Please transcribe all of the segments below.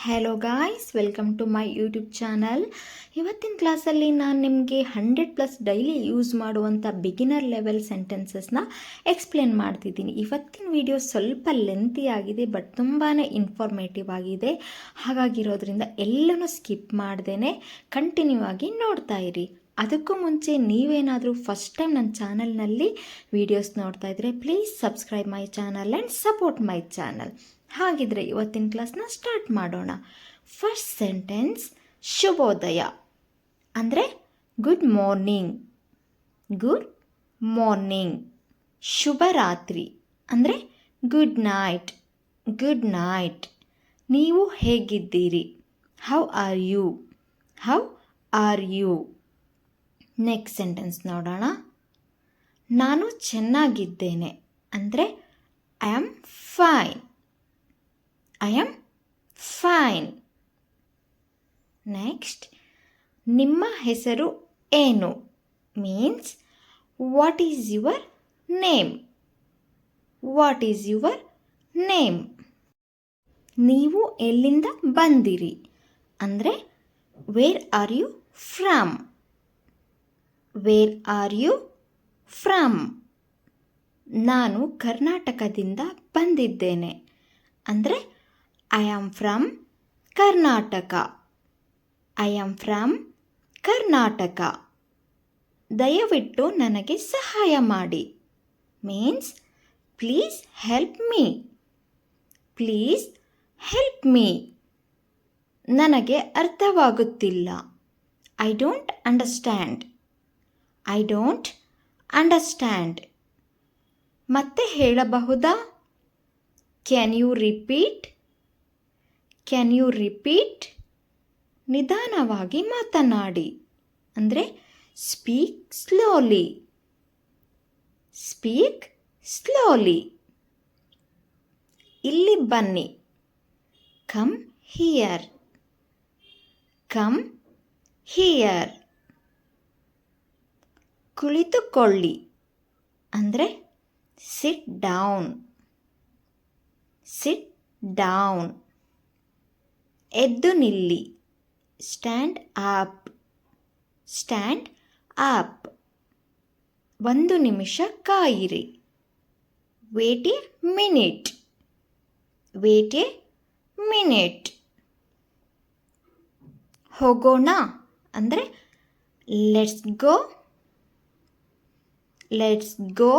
Hello guys, welcome to my YouTube channel. ಇವತ್ತಿನ ಕ್ಲಾಸಲ್ಲಿ ನಾನು ನಿಮಗೆ 100+ ಡೈಲಿ ಯೂಸ್ ಮಾಡುವಂಥ ಬಿಗಿನರ್ ಲೆವೆಲ್ ಸೆಂಟೆನ್ಸಸ್ನ ಎಕ್ಸ್ಪ್ಲೇನ್ ಮಾಡ್ತಿದ್ದೀನಿ. ಇವತ್ತಿನ ವಿಡಿಯೋ ಸ್ವಲ್ಪ ಲೆಂತಿ ಆಗಿದೆ, ಬಟ್ ತುಂಬಾ ಇನ್ಫಾರ್ಮೇಟಿವ್ ಆಗಿದೆ. ಹಾಗಾಗಿರೋದ್ರಿಂದ ಎಲ್ಲನೂ ಸ್ಕಿಪ್ ಮಾಡ್ದೇ ಕಂಟಿನ್ಯೂ ಆಗಿ ನೋಡ್ತಾ ಇರಿ. ಅದಕ್ಕೂ ಮುಂಚೆ ನೀವೇನಾದರೂ ಫಸ್ಟ್ ಟೈಮ್ ನನ್ನ ಚಾನಲ್ನಲ್ಲಿ ವೀಡಿಯೋಸ್ ನೋಡ್ತಾ ಇದ್ದರೆ please subscribe my channel and support my channel. ಹಾಗಿದ್ರೆ ಇವತ್ತಿನ ಕ್ಲಾಸ್ನ ಸ್ಟಾರ್ಟ್ ಮಾಡೋಣ. ಫಸ್ಟ್ ಸೆಂಟೆನ್ಸ್ ಶುಭೋದಯ ಅಂದರೆ ಗುಡ್ ಮಾರ್ನಿಂಗ್. Good morning. ಶುಭರಾತ್ರಿ ಅಂದರೆ ಗುಡ್ ನೈಟ್. Good night. ನೀವು ಹೇಗಿದ್ದೀರಿ? How are you? How are you? Next sentence ನೋಡೋಣ. ನಾನು ಚೆನ್ನಾಗಿದ್ದೇನೆ ಅಂದರೆ I am fine. I am fine. Next, ನಿಮ್ಮ ಹೆಸರು ಏನು? Means what is your name? What is your name? ನೀವು ಎಲ್ಲಿಂದ ಬಂದಿರಿ ಅಂದರೆ where are you from? Where are you from? ನಾನು ಕರ್ನಾಟಕದಿಂದ ಬಂದಿದ್ದೇನೆ ಅಂದರೆ I am from Karnataka. I am from Karnataka. ದಯವಿಟ್ಟು ನನಗೆ ಸಹಾಯ ಮಾಡಿ. Means please help me. Please help me. ನನಗೆ ಅರ್ಥವಾಗುತ್ತಿಲ್ಲ. I don't understand. I don't understand. ಮತ್ತೆ ಹೇಳಬಹುದಾ? Can you repeat? Can you repeat? ನಿಧಾನವಾಗಿ ಮಾತನಾಡಿ ಅಂದರೆ ಸ್ಪೀಕ್ ಸ್ಲೋಲಿ. Speak slowly. ಇಲ್ಲಿ ಬನ್ನಿ. Come here. Come here. ಕುಳಿತುಕೊಳ್ಳಿ ಅಂದರೆ ಸಿಟ್ ಡೌನ್. Sit down. ಎದ್ದು ನಿಲ್ಲಿ. Stand up. Stand up. 1 ನಿಮಿಷ ಕಾಯಿರಿ. Wait a minute. Wait a minute. ಹೋಗೋಣ ಅಂದರೆ ಲೆಟ್ಸ್ ಗೋ. Let's go.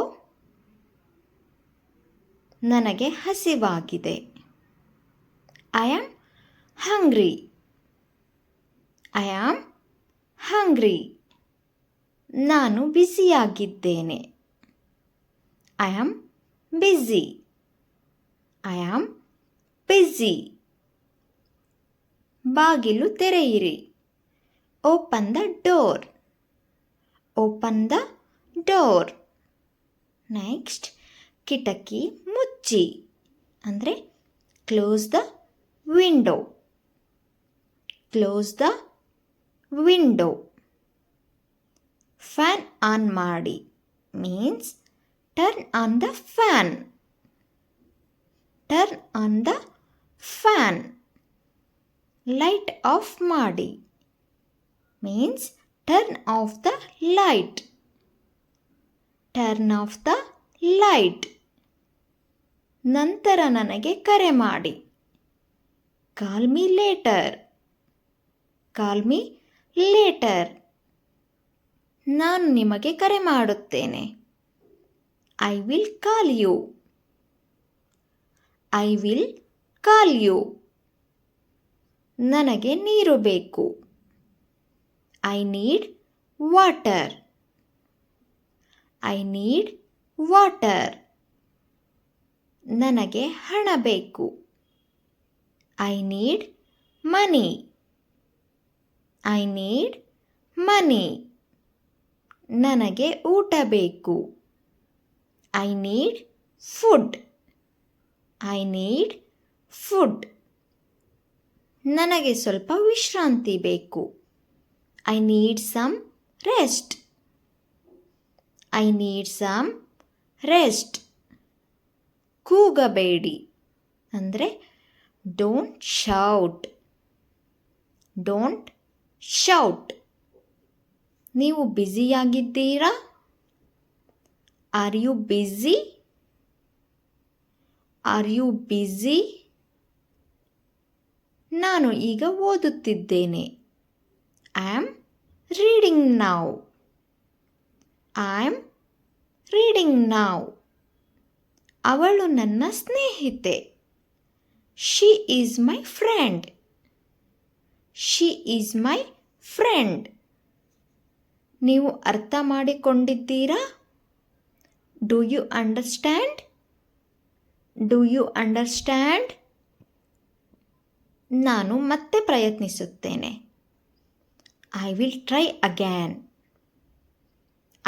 ನನಗೆ ಹಸಿವಾಗಿದೆ. I am hungry. I am hungry. ನಾನು ಬ್ಯುಸಿಯಾಗಿದ್ದೇನೆ. I am busy. I am busy. ಬಾಗಿಲು ತೆರೆಯಿರಿ. Open the door. Open the door. Next, ಕಿಟಕಿ ಮುಚ್ಚಿ ಅಂದರೆ close the window. Close the window. Fan on ಮಾಡಿ means turn on the fan. Turn on the fan. Light off ಮಾಡಿ means turn off the light. Turn off the light. ನಂತರ ನನಗೆ ಕರೆ ಮಾಡಿ. Call me later. Call me later. ನಾನು ನಿಮಗೆ ಕರೆ ಮಾಡುತ್ತೇನೆ. I will call you. I will call you. ನನಗೆ ನೀರು ಬೇಕು. I need water. I need water. ನನಗೆ ಹಣ ಬೇಕು. I need money. I need money. ನನಗೆ ಊಟ ಬೇಕು. I need food. I need food. ನನಗೆ ಸ್ವಲ್ಪ ವಿಶ್ರಾಂತಿ ಬೇಕು. I need some rest. I need some rest. ಕೂಗಬೇಡಿ ಅಂದರೆ ಡೋಂಟ್ ಶೌಟ್. Don't shout. ನೀವು ಬ್ಯುಸಿಯಾಗಿದ್ದೀರಾ? Are you busy? Are you busy? ನಾನು ಈಗ ಓದುತ್ತಿದ್ದೇನೆ. I am reading now. I am reading now. ಅವಳು ನನ್ನ ಸ್ನೇಹಿತೆ. She is my friend. She is my friend. ನೀವು ಅರ್ಥ ಮಾಡಿಕೊಂಡಿದ್ದೀರಾ? Do you understand? Do you understand? ನಾನು ಮತ್ತೆ ಪ್ರಯತ್ನಿಸುತ್ತೇನೆ. I will try again.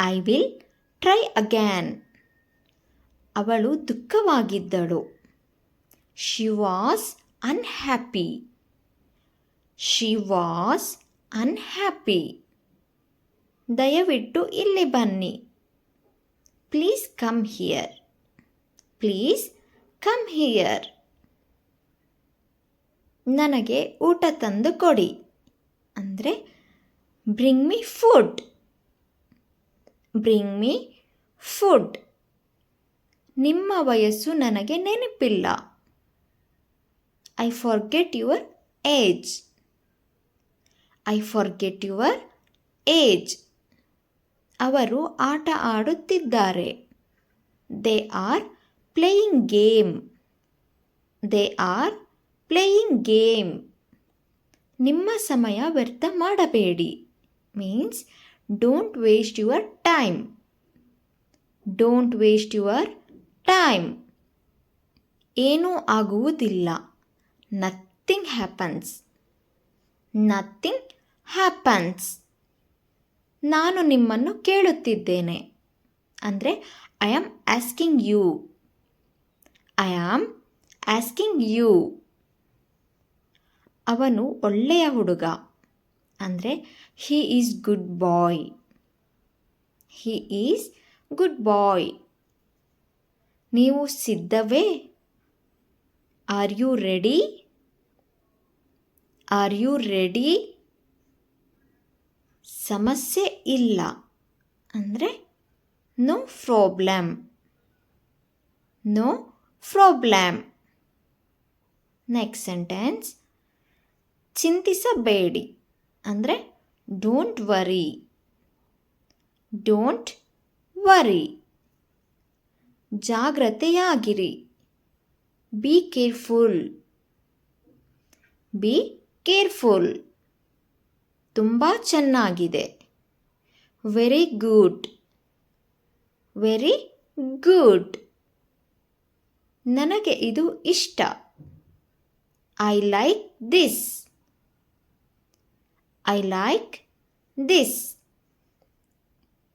I will try again. ಅವಳು ದುಃಖವಾಗಿದ್ದಳು. She was unhappy. She was unhappy. ದಯವಿಟ್ಟು ಇಲ್ಲಿ ಬನ್ನಿ. Please come here. Please come here. ನನಗೆ ಊಟ ತಂದು ಕೊಡಿ. ಅಂದರೆ bring me food. Bring me food. ನಿಮ್ಮ ವಯಸ್ಸು ನನಗೆ ನೆನಪಿಲ್ಲ. I forget your age. I forget your age. ಅವರು ಆಟ ಆಡುತ್ತಿದ್ದಾರೆ. They are playing game. They are playing game. ನಿಮ್ಮ ಸಮಯ ವ್ಯರ್ಥ ಮಾಡಬೇಡಿ. Means don't waste your time. Don't waste your time. ಏನೂ ಆಗುವುದಿಲ್ಲ. Nothing happens. Nothing happens. ನಾನು ನಿಮ್ಮನ್ನು ಕೇಳುತ್ತಿದ್ದೇನೆ. ಅಂದರೆ I am asking you. I am asking you. ಅವನು ಒಳ್ಳೆಯ ಹುಡುಗ. ಅಂದರೆ he is good bye. He is good boy. ನೀವು ಸಿದ್ಧವೇ? Are you ready? Are you ready? ಸಮಸ್ಯೆ ಇಲ್ಲ. ಅಂದರೆ no problem. No problem. Next sentence. ಚಿಂತಿಸಬೇಡಿ. ಅಂದರೆ ಡೋಂಟ್ ವರಿ. Don't worry. ಜಾಗ್ರತೆಯಾಗಿರಿ. Be careful. Be careful. ತುಂಬ ಚೆನ್ನಾಗಿದೆ. Very good. Very good. ನನಗೆ ಇದು ಇಷ್ಟ. I like this. I like this.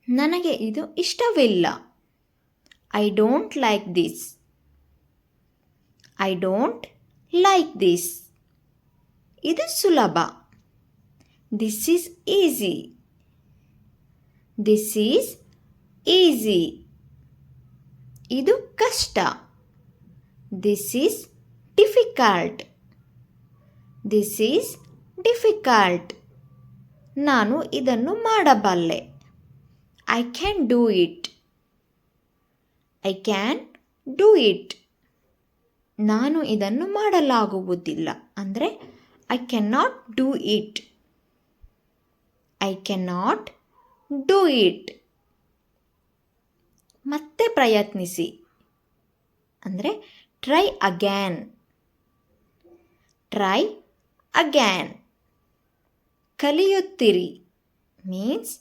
ನನಗೆ ಇದು ಇಷ್ಟವಿಲ್ಲ. I don't like this. I don't like this. ಇದು ಸುಲಭ. This is easy. This is easy. ಇದು ಕಷ್ಟ. This is difficult. This is difficult. ನಾನು ಇದನ್ನು ಮಾಡಬಲ್ಲೆ. I can do it. I can do it. ನಾನು ಇದನ್ನು ಮಾಡಲಾಗುವುದಿಲ್ಲ. ಅಂದರೆ I can not do it. I can not do it. ಮತ್ತೆ ಪ್ರಯತ್ನಿಸಿ. ಅಂದರೆ ಟ್ರೈ ಅಗ್ಯಾನ್. Try again. ಕಲಿಯುತ್ತಿರಿ. Means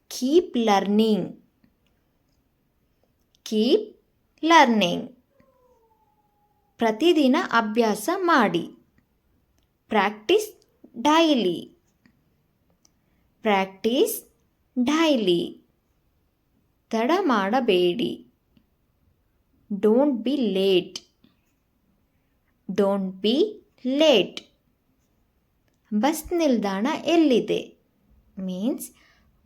keep learning. Keep learning. ಪ್ರತಿದಿನ ಅಭ್ಯಾಸ ಮಾಡಿ. Practice daily. Practice daily. ತಡ ಮಾಡಬೇಡಿ. Don't be late. Don't be late. Bus ನಿಲ್ದಾಣ ಎಲ್ಲಿದೆ? Means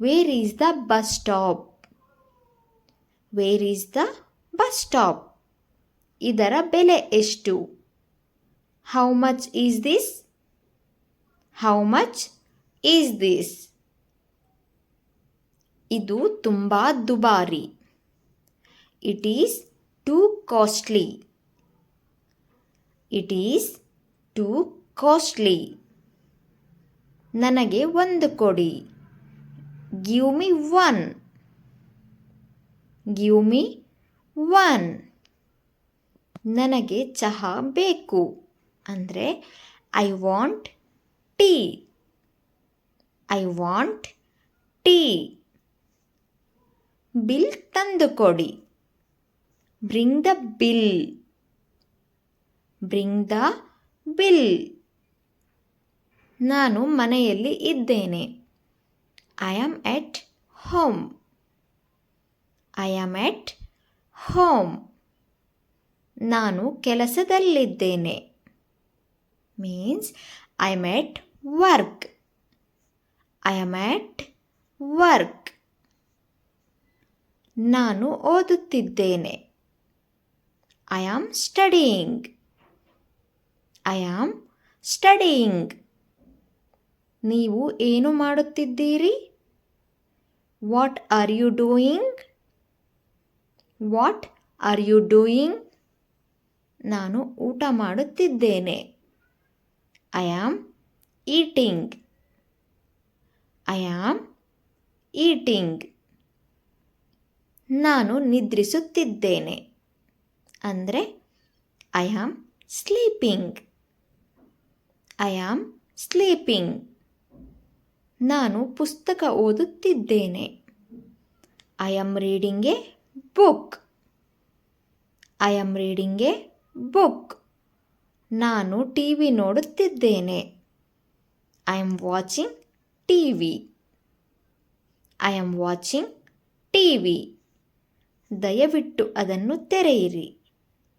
where is the bus stop. Where is the bus stop. ಇದರ ಬೆಲೆ ಎಷ್ಟು? How much is this? How much is this? ಇದು ತುಂಬ ದುಬಾರಿ. It is two costly. It is two costly. ನನಗೆ ಒಂದು ಕೊಡಿ. Give me one. Give me one. ನನಗೆ ಚಹಾ ಬೇಕು. ಅಂದರೆ I want tea. I want tea. Bill ತಂದು ಕೊಡಿ. Bring the bill. Bring the bill. ನಾನು ಮನೆಯಲ್ಲಿ ಇದ್ದೇನೆ. I am at home. I am at home. ನಾನು ಕೆಲಸದಲ್ಲಿದ್ದೇನೆ. Means I am at work. I am at work. ನಾನು ಓದುತ್ತಿದ್ದೇನೆ. I am studying. I am studying. ನೀವು ಏನು ಮಾಡುತ್ತಿದ್ದೀರಿ? What are you doing? What are you doing? ನಾನು ಊಟ ಮಾಡುತ್ತಿದ್ದೇನೆ. I am eating. I am eating. ನಾನು ನಿದ್ರಿಸುತ್ತಿದ್ದೇನೆ. ಅಂದರೆ I am sleeping. I am sleeping. ನಾನು ಪುಸ್ತಕ ಓದುತ್ತಿದ್ದೇನೆ. I am reading a book. I am reading a book. ನಾನು ಟಿ ವಿ ನೋಡುತ್ತಿದ್ದೇನೆ. I am watching T V. I am watching T V. ದಯವಿಟ್ಟು ಅದನ್ನು ತೆರೆಯಿರಿ.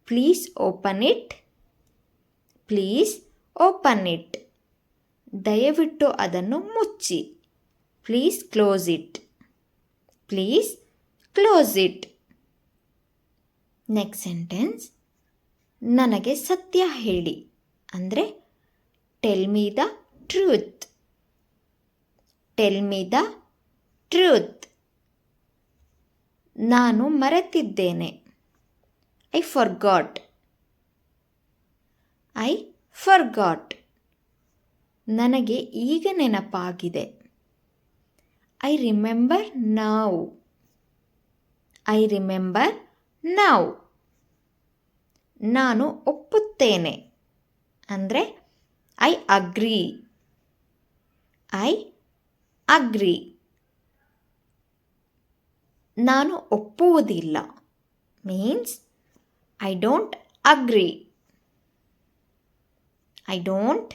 Please open it. Please open it. ದಯವಿಟ್ಟು ಅದನ್ನು ಮುಚ್ಚಿ. Please close it. Please close it. Next sentence. ನನಗೆ ಸತ್ಯ ಹೇಳಿ. ಅಂದರೆ tell me the truth. Tell me the truth. ನಾನು ಮರೆತಿದ್ದೇನೆ. I forgot. I forgot. ನನಗೆ ಈಗ ನೆನಪಾಗಿದೆ. I remember now. I remember now. ನಾನು ಒಪ್ಪುತ್ತೇನೆ. ಅಂದರೆ ಐ ಅಗ್ರಿ. I agree. ನಾನು ಒಪ್ಪುವುದಿಲ್ಲ. Means I don't agree. I don't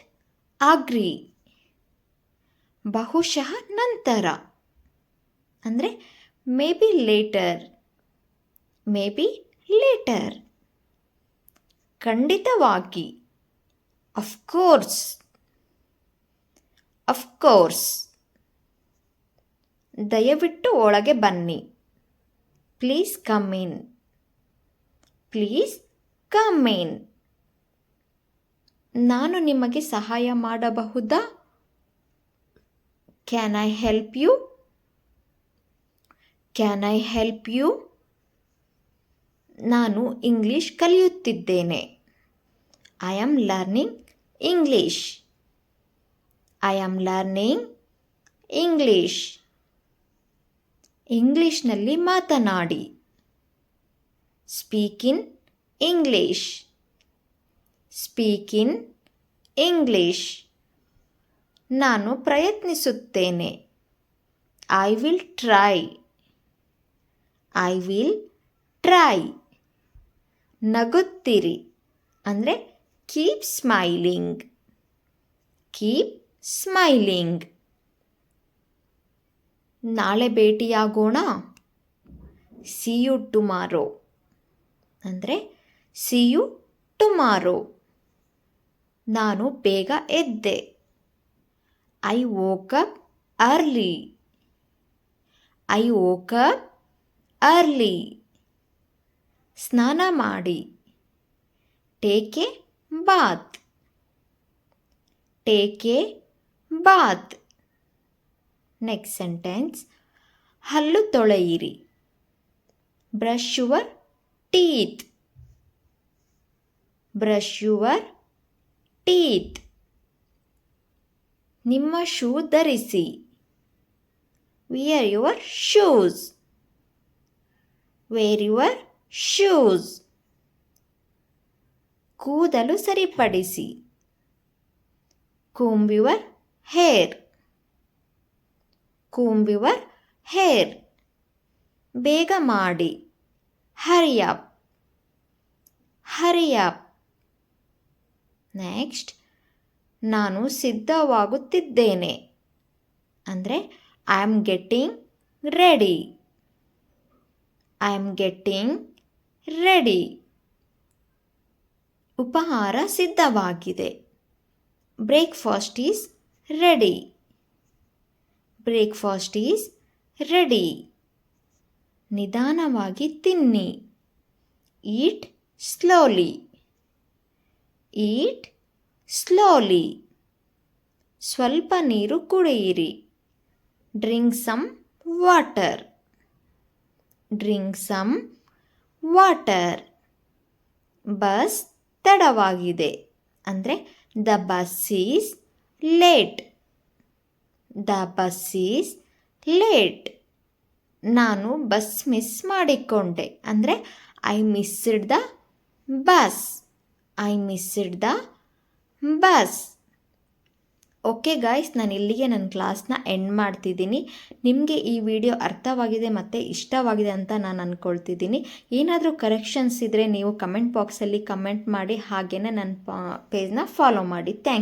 agree. ಬಹುಶಃ ನಂತರ. ಅಂದರೆ maybe later. Maybe litre. ಖಂಡಿತವಾಗಿ. ಅಫ್ಕೋರ್ಸ್. ಅಫ್ಕೋರ್ಸ್. ದಯವಿಟ್ಟು ಒಳಗೆ ಬನ್ನಿ. Please come in. Please come in. ನಾನು ನಿಮಗೆ ಸಹಾಯ ಮಾಡಬಹುದಾ? Can I help you? Can I help you? ನಾನು ಇಂಗ್ಲಿಷ್ ಕಲಿಯುತ್ತಿದ್ದೇನೆ. I am learning English. I am learning English. ಇಂಗ್ಲಿಷ್ನಲ್ಲಿ ಮಾತನಾಡಿ. Speak in English. Speak in English. ನಾನು ಪ್ರಯತ್ನಿಸುತ್ತೇನೆ. I will try. I will try. ನಗುತ್ತಿರಿ. ಅಂದರೆ ಕೀಪ್ ಸ್ಮೈಲಿಂಗ್. Keep smiling. ನಾಳೆ ಭೇಟಿಯಾಗೋಣ. See you tomorrow. ಅಂದರೆ ಸಿ ಯು ಟುಮಾರೋ. ನಾನು ಬೇಗ ಎದ್ದೆ. I woke up early. I woke up early. ಸ್ನಾನ ಮಾಡಿ. Take a bath. Take a bath. Next sentence, ಹಲ್ಲು ತೊಳೆಯಿರಿ. Brush your teeth. Brush your teeth. ನಿಮ್ಮ ಶೂ ಧರಿಸಿ. Wear your shoes. Wear your shoes. ಕೂದಲು ಸರಿಪಡಿಸಿ. Comb your hair. Comb your hair. ಬೇಗ ಮಾಡಿ. Hurry up. Hurry up. Next, ನಾನು ಸಿದ್ಧವಾಗುತ್ತಿದ್ದೇನೆ ಅಂದರೆ I am getting ready. I am getting ready. ಉಪಹಾರ ಸಿದ್ಧವಾಗಿದೆ. Breakfast is ready. Breakfast is ready. ನಿಧಾನವಾಗಿ ತಿನ್ನಿ. ಈಟ್ ಸ್ಲೋಲಿ. Eat slowly. ಸ್ವಲ್ಪ ನೀರು ಕುಡಿಯಿರಿ. Drink some water. Drink some water. Bus ತಡವಾಗಿದೆ ಅಂದರೆ the bus is late. The bus is late. ನಾನು ಬಸ್ ಮಿಸ್ ಮಾಡಿಕೊಂಡೆ ಅಂದರೆ I missed the bus. I missed the bus. Okay guys, ನಾನು ಇಲ್ಲಿಗೆ ನನ್ನ ಕ್ಲಾಸ್ನ ಎಂಡ್ ಮಾಡ್ತಿದ್ದೀನಿ. ನಿಮಗೆ ಈ ವಿಡಿಯೋ ಅರ್ಥವಾಗಿದೆ ಮತ್ತು ಇಷ್ಟವಾಗಿದೆ ಅಂತ ನಾನು ಅಂದ್ಕೊಳ್ತಿದ್ದೀನಿ. ಏನಾದರೂ ಕರೆಕ್ಷನ್ಸ್ ಇದ್ದರೆ ನೀವು ಕಮೆಂಟ್ ಬಾಕ್ಸಲ್ಲಿ ಕಮೆಂಟ್ ಮಾಡಿ, ಹಾಗೆಯೇ ನನ್ನ ಪೇಜ್ನ ಫಾಲೋ ಮಾಡಿ. ಥ್ಯಾಂಕ್